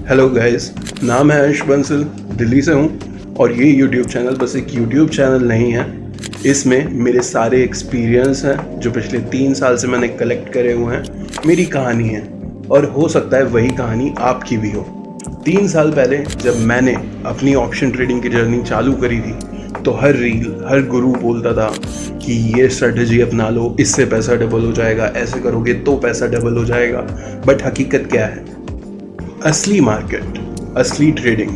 Hello guys, नाम है अंश बंसल, दिल्ली से हूँ और ये यूट्यूब चैनल बस एक यूट्यूब चैनल नहीं है। इसमें मेरे सारे एक्सपीरियंस हैं जो पिछले 3 साल से मैंने कलेक्ट करे हुए हैं। मेरी कहानी है और हो सकता है वही कहानी आपकी भी हो। 3 साल पहले जब मैंने अपनी ऑप्शन ट्रेडिंग की जर्नी चालू करी थी तो हर रील, हर गुरु बोलता था कि ये स्ट्रेटजी अपना लो, इससे पैसा डबल हो जाएगा, ऐसे करोगे तो पैसा डबल हो जाएगा। बट हकीकत क्या है? असली मार्केट, असली ट्रेडिंग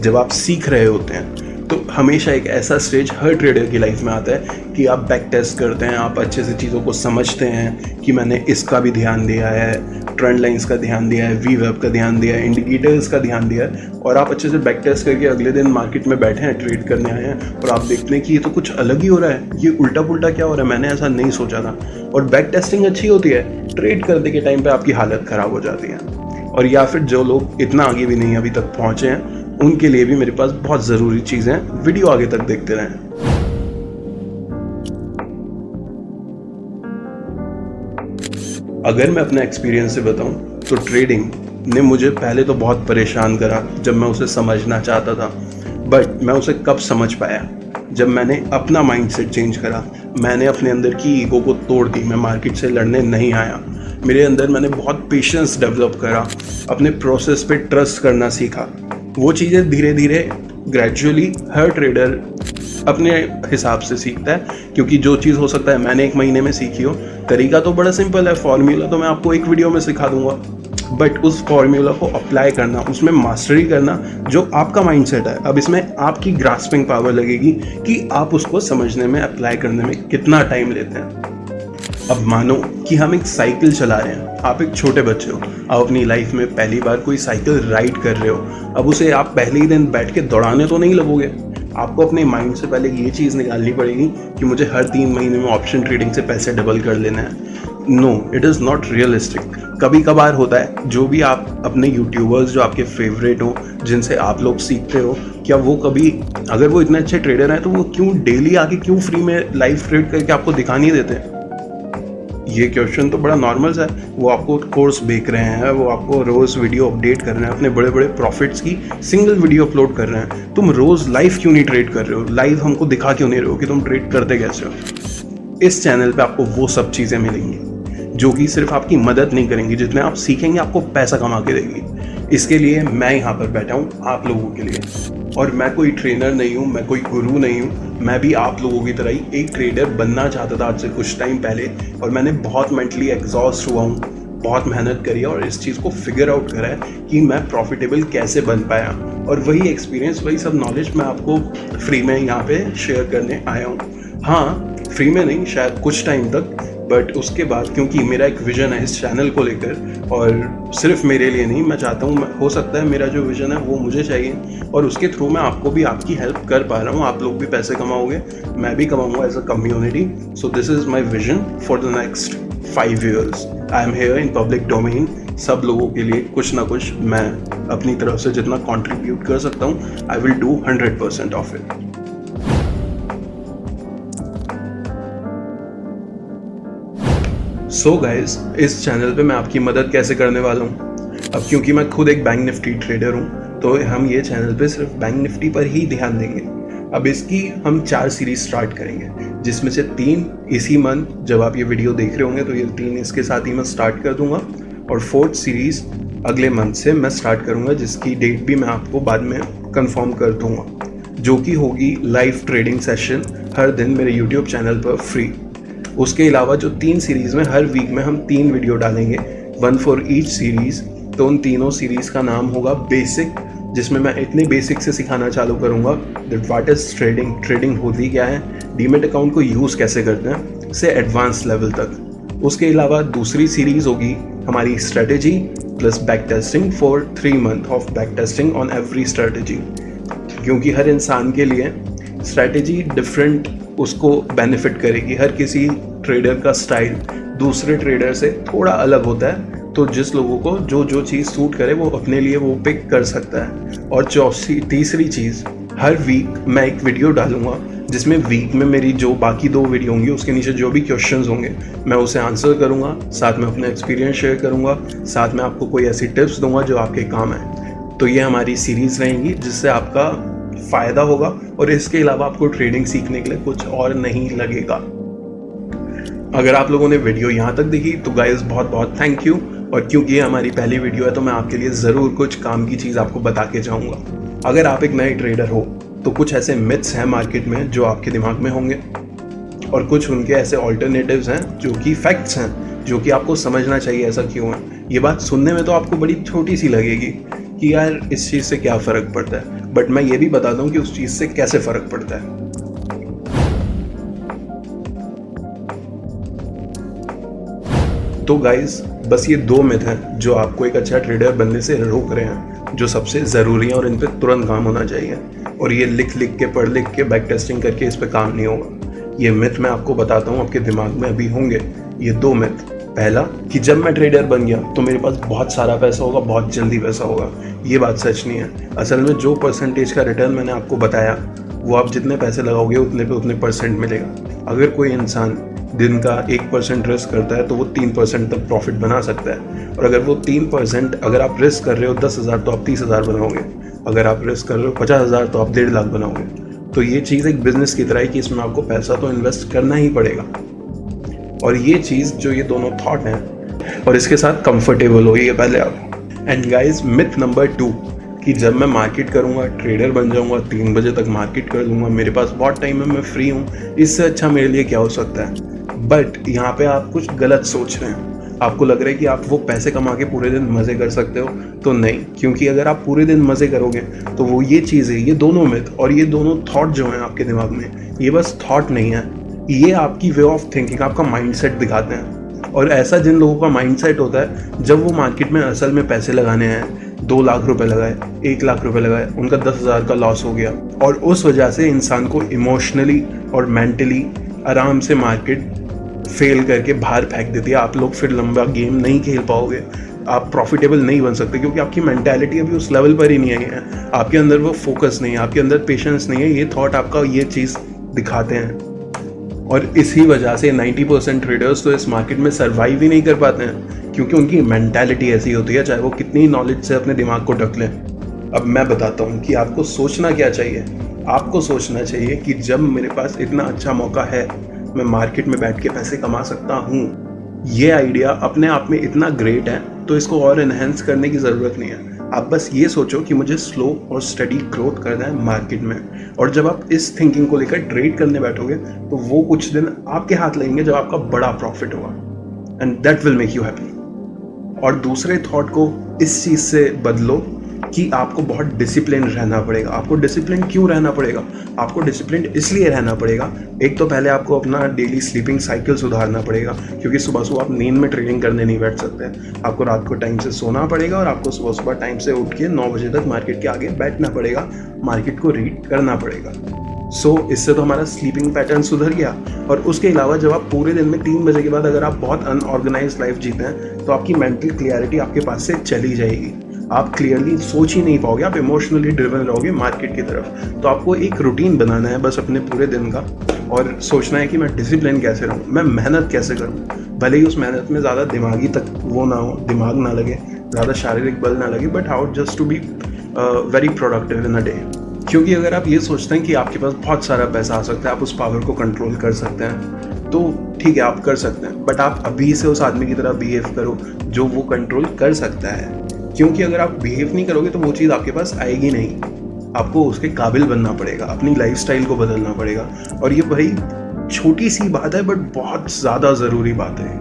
जब आप सीख रहे होते हैं तो हमेशा एक ऐसा स्टेज हर ट्रेडर की लाइफ में आता है कि आप बैक टेस्ट करते हैं, आप अच्छे से चीज़ों को समझते हैं कि मैंने इसका भी ध्यान दिया है, ट्रेंड लाइंस का ध्यान दिया है, वी वेब का ध्यान दिया है, इंडिकेटर्स का ध्यान दिया है, और आप अच्छे से बैक टेस्ट करके अगले दिन मार्केट में बैठे हैं, ट्रेड करने आए हैं और आप देखते हैं कि ये तो कुछ अलग ही हो रहा है, ये उल्टा पुल्टा क्या हो रहा है, मैंने ऐसा नहीं सोचा था। और बैक टेस्टिंग अच्छी होती है, ट्रेड करने के टाइम पर आपकी हालत ख़राब हो जाती है। और या फिर जो लोग इतना आगे भी नहीं अभी तक पहुंचे हैं उनके लिए भी मेरे पास बहुत ज़रूरी चीज़ें हैं। वीडियो आगे तक देखते रहें। अगर मैं अपने एक्सपीरियंस से बताऊं तो ट्रेडिंग ने मुझे पहले तो बहुत परेशान करा जब मैं उसे समझना चाहता था। बट मैं उसे कब समझ पाया? जब मैंने अपना माइंडसेट चेंज करा, मैंने अपने अंदर की ईगो को तोड़ दी। मैं मार्केट से लड़ने नहीं आया। मेरे अंदर मैंने बहुत पेशेंस डेवलप करा, अपने प्रोसेस पे ट्रस्ट करना सीखा। वो चीज़ें धीरे धीरे ग्रेजुअली हर ट्रेडर अपने हिसाब से सीखता है, क्योंकि जो चीज़ हो सकता है मैंने 1 महीने में सीखी हो, तरीका तो बड़ा सिंपल है, फॉर्मूला तो मैं आपको 1 वीडियो में सिखा दूंगा। बट उस फॉर्मूला को अप्लाई करना, उसमें मास्टरी करना जो आपका माइंडसेट है, अब इसमें आपकी ग्रास्पिंग पावर लगेगी कि आप उसको समझने में, अप्लाई करने में कितना टाइम लेते हैं। अब मानो कि हम एक साइकिल चला रहे हैं, आप एक छोटे बच्चे हो, आप अपनी लाइफ में पहली बार कोई साइकिल राइड कर रहे हो। अब उसे आप पहले ही दिन बैठ के दौड़ाने तो नहीं लगोगे। आपको अपने माइंड से पहले ये चीज़ निकालनी पड़ेगी कि मुझे हर 3 महीने में ऑप्शन ट्रेडिंग से पैसे डबल कर लेना है। No, it is not realistic. कभी कभार होता है। जो भी आप अपने यूट्यूबर्स जो आपके फेवरेट हो, जिनसे आप लोग सीखते हो, क्या वो कभी, अगर वो इतने अच्छे ट्रेडर हैं तो वो क्यों डेली आके क्यों फ्री में लाइव ट्रेड करके आपको दिखा नहीं देते? ये क्वेश्चन तो बड़ा नॉर्मल सा है। वो आपको कोर्स बेच रहे हैं, वो आपको रोज़ वीडियो अपडेट कर रहे हैं, अपने बड़े बड़े प्रॉफिट्स की सिंगल वीडियो अपलोड कर रहे हैं। तुम रोज़ लाइव क्यों नहीं ट्रेड कर रहे हो? लाइव हमको दिखा क्यों नहीं रहे हो कि तुम ट्रेड करते कैसे हो? इस चैनल पे आपको वो सब चीज़ें मिलेंगी जो कि सिर्फ आपकी मदद नहीं करेंगी, जितने आप सीखेंगे आपको पैसा कमा के देगी। इसके लिए मैं यहाँ पर बैठा हूँ आप लोगों के लिए। और मैं कोई ट्रेनर नहीं हूँ, मैं कोई गुरु नहीं हूँ, मैं भी आप लोगों की तरह ही एक ट्रेडर बनना चाहता था आज से कुछ टाइम पहले। और मैंने बहुत मेंटली एग्जॉस्ट हुआ हूँ, बहुत मेहनत करी है और इस चीज़ को फिगर आउट करा है कि मैं प्रॉफिटेबल कैसे बन पाया। और वही एक्सपीरियंस, वही सब नॉलेज मैं आपको फ्री में यहाँ पे शेयर करने आया हूँ। हाँ, फ्री में नहीं, शायद कुछ टाइम तक, बट उसके बाद, क्योंकि मेरा एक विज़न है इस चैनल को लेकर, और सिर्फ मेरे लिए नहीं, मैं चाहता हूँ, हो सकता है मेरा जो विज़न है वो मुझे चाहिए और उसके थ्रू मैं आपको भी आपकी हेल्प कर पा रहा हूँ। आप लोग भी पैसे कमाओगे, मैं भी कमाऊँगा as a community. So this is my vision for the next 5 years। I am here in public domain. सब लोगों के लिए कुछ ना कुछ मैं अपनी तरफ से जितना कॉन्ट्रीब्यूट कर सकता हूँ, I will do 100% of it. So guys, इस चैनल पे मैं आपकी मदद कैसे करने वाला हूँ? अब क्योंकि मैं खुद एक बैंक निफ्टी ट्रेडर हूँ तो हम ये चैनल पे सिर्फ बैंक निफ्टी पर ही ध्यान देंगे। अब इसकी हम 4 सीरीज स्टार्ट करेंगे, जिसमें से 3 इसी मंथ, जब आप ये वीडियो देख रहे होंगे तो ये 3 इसके साथ ही मैं स्टार्ट कर दूंगा, और 4th सीरीज अगले मंथ से मैं स्टार्ट करूँगा, जिसकी डेट भी मैं आपको बाद में कंफर्म कर दूँगा, जो कि होगी लाइव ट्रेडिंग सेशन हर दिन मेरे यूट्यूब चैनल पर फ्री। उसके अलावा जो 3 सीरीज़ में हर वीक में हम 3 वीडियो डालेंगे, 1 फॉर ईच सीरीज़। तो उन तीनों सीरीज़ का नाम होगा बेसिक, जिसमें मैं इतने बेसिक से सिखाना चालू करूँगा that what is trading, trading होती क्या है, डीमेट अकाउंट को यूज़ कैसे करते हैं, से एडवांस लेवल तक। उसके अलावा दूसरी सीरीज़ होगी हमारी strategy plus back testing for 3 months of back testing on every strategy, क्योंकि हर इंसान के लिए स्ट्रेटेजी डिफरेंट उसको बेनिफिट करेगी। हर किसी ट्रेडर का स्टाइल दूसरे ट्रेडर से थोड़ा अलग होता है, तो जिस लोगों को जो चीज़ सूट करे वो अपने लिए वो पिक कर सकता है। और तीसरी चीज़, हर वीक मैं एक वीडियो डालूंगा जिसमें वीक में मेरी जो बाकी 2 वीडियो होंगी उसके नीचे जो भी क्वेश्चंस होंगे मैं उसे आंसर करूंगा, साथ में अपना एक्सपीरियंस शेयर करूंगा, साथ में आपको कोई ऐसी टिप्स दूंगा जो आपके काम है। तो ये हमारी सीरीज़ रहेंगी जिससे आपका फ़ायदा होगा और इसके अलावा आपको ट्रेडिंग सीखने के लिए कुछ और नहीं लगेगा। अगर आप लोगों ने वीडियो यहाँ तक देखी तो गाइस बहुत बहुत थैंक यू। और क्योंकि ये हमारी पहली वीडियो है तो मैं आपके लिए ज़रूर कुछ काम की चीज़ आपको बता के जाऊँगा। अगर आप एक नए ट्रेडर हो तो कुछ ऐसे मिथ्स हैं मार्केट में जो आपके दिमाग में होंगे और कुछ उनके ऐसे ऑल्टरनेटिव्स हैं जो कि फैक्ट्स हैं जो कि आपको समझना चाहिए ऐसा क्यों है। ये बात सुनने में तो आपको बड़ी छोटी सी लगेगी कि यार इस चीज़ से क्या फ़र्क पड़ता है, बट मैं ये भी बताता हूँ कि उस चीज़ से कैसे फ़र्क पड़ता है। तो गाइस बस ये 2 मिथ हैं जो आपको एक अच्छा ट्रेडर बनने से रोक रहे हैं, जो सबसे ज़रूरी हैं और इन पे तुरंत काम होना चाहिए। और ये लिख के पढ़ लिख के बैक टेस्टिंग करके इस पे काम नहीं होगा। ये मिथ मैं आपको बताता हूँ, आपके दिमाग में अभी होंगे ये 2 मिथ। पहला कि जब मैं ट्रेडर बन गया तो मेरे पास बहुत सारा पैसा होगा, बहुत जल्दी पैसा होगा। ये बात सच नहीं है। असल में जो परसेंटेज का रिटर्न मैंने आपको बताया वो आप जितने पैसे लगाओगे उतने पे उतने परसेंट मिलेगा। अगर कोई इंसान दिन का 1% रिस्क करता है तो वो 3% तक प्रॉफिट बना सकता है। और अगर वो 3% अगर आप रिस्क कर रहे हो 10,000 तो आप 30,000 बनाओगे। अगर आप रिस्क कर रहे हो 50,000 तो आप 1.5 लाख बनाओगे। तो ये चीज़ एक बिजनेस की तरह है कि इसमें आपको पैसा तो इन्वेस्ट करना ही पड़ेगा। और ये चीज़ जो ये दोनों थॉट हैं और इसके साथ कंफर्टेबल हो ये पहले आप। एंड गाइस मिथ नंबर 2 कि जब मैं मार्केट करूँगा ट्रेडर बन जाऊँगा 3 बजे तक मार्केट कर लूँगा, मेरे पास बहुत टाइम है, मैं फ्री हूँ, इससे अच्छा मेरे लिए क्या हो सकता है। बट यहाँ पे आप कुछ गलत सोच रहे हैं। आपको लग रहा है कि आप वो पैसे कमा के पूरे दिन मज़े कर सकते हो, तो नहीं। क्योंकि अगर आप पूरे दिन मज़े करोगे तो वो ये चीज़ें, ये दोनों मिथ और ये दोनों थॉट जो हैं आपके दिमाग में, ये बस थॉट नहीं है, ये आपकी वे ऑफ थिंकिंग, आपका माइंडसेट दिखाते हैं। और ऐसा जिन लोगों का माइंडसेट होता है जब वो मार्केट में असल में पैसे लगाने हैं, 2 लाख रुपए लगाए, 1 लाख रुपए लगाए, उनका 10,000 का लॉस हो गया और उस वजह से इंसान को इमोशनली और मेंटली आराम से मार्केट फेल करके बाहर फेंक देती है। आप लोग फिर लंबा गेम नहीं खेल पाओगे, आप प्रॉफिटेबल नहीं बन सकते क्योंकि आपकी मेंटालिटी अभी उस लेवल पर ही नहीं आई है। आपके अंदर वो फोकस नहीं है, आपके अंदर पेशेंस नहीं है। ये थॉट आपका ये चीज़ दिखाते हैं और इसी वजह से 90% ट्रेडर्स तो इस मार्केट में सर्वाइव ही नहीं कर पाते हैं क्योंकि उनकी मेंटालिटी ऐसी होती है, चाहे वो कितनी नॉलेज से अपने दिमाग को ढक लें। अब मैं बताता हूँ कि आपको सोचना क्या चाहिए। आपको सोचना चाहिए कि जब मेरे पास इतना अच्छा मौका है, मैं मार्केट में बैठ के पैसे कमा सकता हूँ, ये आइडिया अपने आप में इतना ग्रेट है तो इसको और एनहेंस करने की ज़रूरत नहीं है। आप बस ये सोचो कि मुझे स्लो और स्टडी ग्रोथ करना है मार्केट में। और जब आप इस थिंकिंग को लेकर ट्रेड करने बैठोगे तो वो कुछ दिन आपके हाथ लगेंगे जब आपका बड़ा प्रॉफिट होगा and that will make you happy. और दूसरे थॉट को इस चीज़ से बदलो कि आपको बहुत डिसिप्लिन रहना पड़ेगा। आपको डिसिप्लिन क्यों रहना पड़ेगा? आपको डिसिप्लिन इसलिए रहना पड़ेगा, एक तो पहले आपको अपना डेली स्लीपिंग साइकिल सुधारना पड़ेगा क्योंकि सुबह सुबह आप नींद में ट्रेडिंग करने नहीं बैठ सकते। आपको रात को टाइम से सोना पड़ेगा और आपको सुबह सुबह टाइम से उठ के 9 बजे तक मार्केट के आगे बैठना पड़ेगा, मार्केट को रीड करना पड़ेगा। इससे तो हमारा स्लीपिंग पैटर्न सुधर गया। और उसके अलावा जब आप पूरे दिन में 3 बजे के बाद अगर आप बहुत अनऑर्गेनाइज लाइफ जीते हैं तो आपकी मेंटल क्लियरिटी आपके पास से चली जाएगी। आप क्लियरली सोच ही नहीं पाओगे, आप इमोशनली ड्रिवन रहोगे मार्केट की तरफ। तो आपको एक रूटीन बनाना है बस अपने पूरे दिन का और सोचना है कि मैं डिसिप्लिन कैसे रहूँ, मैं मेहनत कैसे करूँ। भले ही उस मेहनत में ज़्यादा दिमागी तक वो ना हो, दिमाग ना लगे, ज़्यादा शारीरिक बल ना लगे, but how just to be very productive in a day. क्योंकि अगर आप ये सोचते हैं कि आपके पास बहुत सारा पैसा आ सकता है, आप उस पावर को कंट्रोल कर सकते हैं, तो ठीक है आप कर सकते हैं, बट आप अभी से उस आदमी की तरह बिहेव करो जो वो कंट्रोल कर सकता है। क्योंकि अगर आप बिहेव नहीं करोगे तो वो चीज़ आपके पास आएगी नहीं। आपको उसके काबिल बनना पड़ेगा, अपनी लाइफस्टाइल को बदलना पड़ेगा। और ये भाई छोटी सी बात है बट बहुत ज़्यादा ज़रूरी बात है,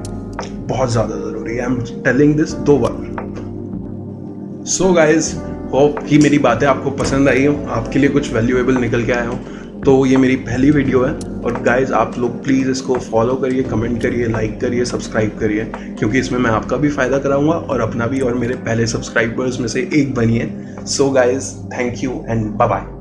बहुत ज़्यादा ज़रूरी है। I am telling this 2 bar. So guys, hope कि मेरी बातें आपको पसंद आई हो, आपके लिए कुछ वैल्यूएबल निकल के आया हो। तो ये मेरी पहली वीडियो है और गाइज आप लोग प्लीज़ इसको फॉलो करिए, कमेंट करिए, लाइक करिए, सब्सक्राइब करिए, क्योंकि इसमें मैं आपका भी फ़ायदा कराऊंगा और अपना भी, और मेरे पहले सब्सक्राइबर्स में से एक बनिए। So guys, thank you and bye bye.